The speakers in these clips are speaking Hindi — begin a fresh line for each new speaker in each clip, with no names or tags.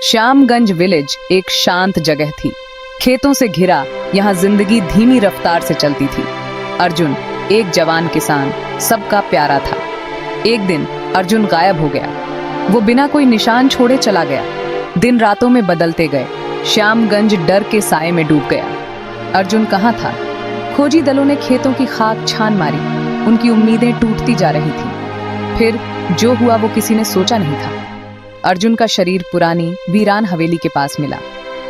श्यामगंज विलेज एक शांत जगह थी। खेतों से घिरा यहाँ जिंदगी धीमी रफ्तार से चलती थी। अर्जुन एक जवान किसान, सबका प्यारा था। एक दिन अर्जुन गायब हो गया। वो बिना कोई निशान छोड़े चला गया। दिन रातों में बदलते गए। श्यामगंज डर के साए में डूब गया। अर्जुन कहाँ था? खोजी दलों ने खेतों की खाक छान मारी। उनकी उम्मीदें टूटती जा रही थी। फिर जो हुआ वो किसी ने सोचा नहीं था। अर्जुन का शरीर पुरानी वीरान हवेली के पास मिला।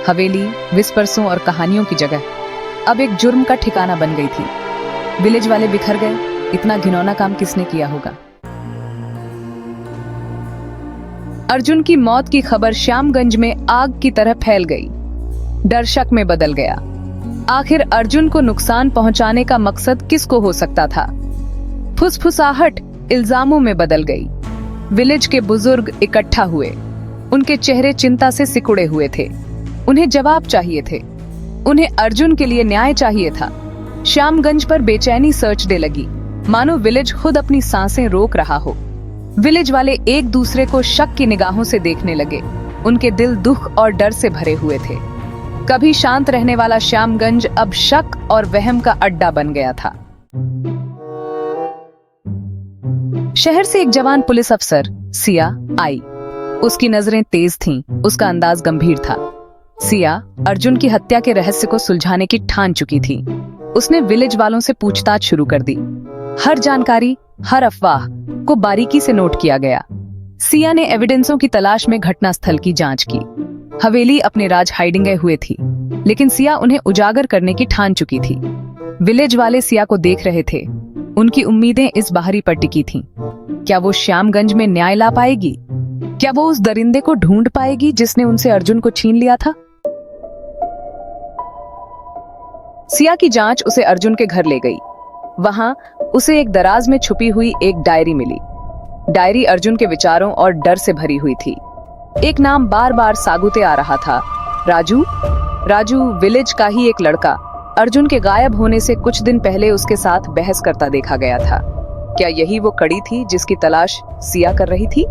हवेली विस्पर्सों और कहानियों की जगह अब एक जुर्म का ठिकाना बन गई थी। विलेज वाले बिखर गए। इतना घिनौना काम किसने किया होगा? अर्जुन की मौत की खबर श्यामगंज में आग की तरह फैल गई। डर शक में बदल गया। आखिर अर्जुन को नुकसान पहुंचाने का मकसद किसको हो सकता था? फुसफुसाहट इल्जामों में बदल गई। विलेज के बुजुर्ग इकट्ठा हुए। उनके चेहरे चिंता से सिकुड़े हुए थे। उन्हें जवाब चाहिए थे। उन्हें अर्जुन के लिए न्याय चाहिए था। श्यामगंज पर बेचैनी सर्चने लगी, मानो विलेज खुद अपनी सांसें रोक रहा हो। विलेज वाले एक दूसरे को शक की निगाहों से देखने लगे। उनके दिल दुख और डर से भरे हुए थे। कभी शांत रहने वाला श्यामगंज अब शक और वहम का अड्डा बन गया था। शहर से एक जवान पुलिस अफसर सिया आई। उसकी नजरें तेज थीं, उसका अंदाज गंभीर था। सिया अर्जुन की हत्या के रहस्य को सुलझाने की ठान चुकी थी। उसने विलेज वालों से पूछताछ शुरू कर दी। हर जानकारी, हर अफवाह को बारीकी से नोट किया गया। सिया ने एविडेंसों की तलाश में घटनास्थल की जांच की। हवेली अपने राज हाइडिंग गए हुए थी, लेकिन सिया उन्हें उजागर करने की ठान चुकी थी। विलेज वाले सिया को देख रहे थे। उनकी उम्मीदें इस बाहरी पर टिकी थीं। क्या वो श्यामगंज में न्याय ला पाएगी? क्या वो उस दरिंदे को ढूंढ पाएगी जिसने उनसे अर्जुन को छीन लिया था? सिया की जांच उसे अर्जुन के घर ले गई। वहां उसे एक दराज में छुपी हुई एक डायरी मिली। डायरी अर्जुन के विचारों और डर से भरी हुई थी। एक नाम बार बार सागुते आ रहा था, राजू। राजू विलेज का ही एक लड़का, अर्जुन के गायब होने से कुछ दिन पहले उसके साथ बहस करता देखा गया था। क्या यही वो कड़ी थी जिसकी तलाश सिया कर रही थी?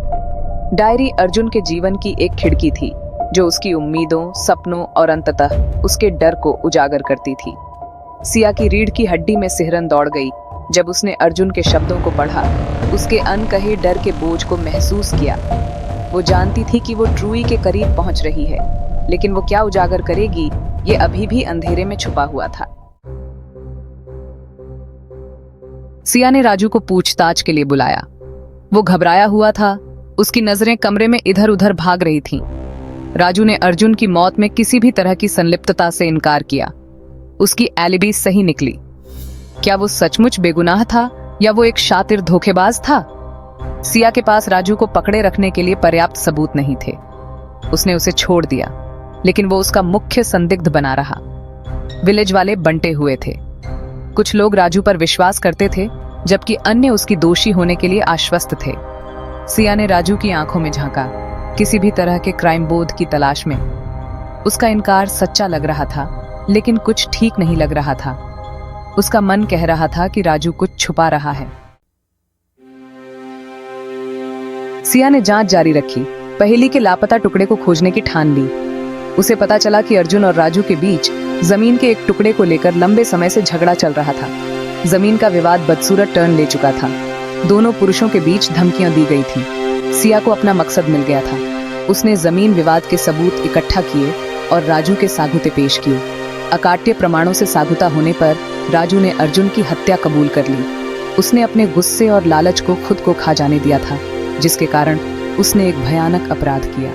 डायरी अर्जुन के जीवन की एक खिड़की थी, जो उसकी उम्मीदों, सपनों और अंततः उसके डर को उजागर करती थी। सिया की रीढ़ की हड्डी में सिहरन दौड़ गई जब उसने अर्जुन के शब्दों को पढ़ा, उसके अनकहे डर के बोझ को महसूस किया। वो जानती थी कि वो ट्रूई के करीब पहुंच रही है, लेकिन वो क्या उजागर करेगी, ये अभी भी अंधेरे में छुपा हुआ था। सिया ने राजू को पूछताछ के लिए बुलाया। वो घबराया हुआ था। उसकी नजरें कमरे में इधर उधर भाग रही थीं। राजू ने अर्जुन की मौत में किसी भी तरह की संलिप्तता से इनकार किया। उसकी एलिबी सही निकली। क्या वो सचमुच बेगुनाह था या वो एक शातिर धोखेबाज था? सिया के पास राजू को पकड़े रखने के लिए पर्याप्त सबूत नहीं थे। उसने उसे छोड़ दिया, लेकिन वो उसका मुख्य संदिग्ध बना रहा। विलेज वाले बंटे हुए थे। कुछ लोग राजू पर विश्वास करते थे, जबकि अन्य उसकी दोषी होने के लिए आश्वस्त थे। सिया ने राजू की आंखों में झांका, किसी भी तरह के क्राइम बोध की तलाश में। उसका इनकार सच्चा लग रहा था, लेकिन कुछ ठीक नहीं लग रहा था। उसका मन कह रहा था कि राजू कुछ छुपा रहा है। सिया ने जांच जारी रखी। पहेली के लापता टुकड़े को खोजने की ठान ली। उसे पता चला कि अर्जुन और राजू के बीच जमीन के एक टुकड़े को लेकर लंबे समय से झगड़ा चल रहा था। जमीन का विवाद बदसूरत टर्न ले चुका था। दोनों पुरुषों के बीच धमकियां दी गई थी। सिया को अपना मकसद मिल गया था। उसने जमीन विवाद के सबूत इकट्ठा किए और राजू के सागुते पेश किए। अकाट्य प्रमाणों से सागुता होने पर राजू ने अर्जुन की हत्या कबूल कर ली। उसने अपने गुस्से और लालच को खुद को खा जाने दिया था, जिसके कारण उसने एक भयानक अपराध किया।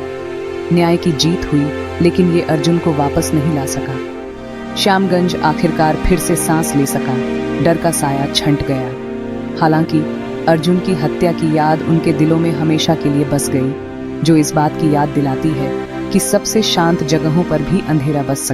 न्याय की जीत हुई, लेकिन ये अर्जुन को वापस नहीं ला सका। श्यामगंज आखिरकार फिर से सांस ले सका। डर का साया छंट गया। हालांकि अर्जुन की हत्या की याद उनके दिलों में हमेशा के लिए बस गई, जो इस बात की याद दिलाती है कि सबसे शांत जगहों पर भी अंधेरा बस सकता है।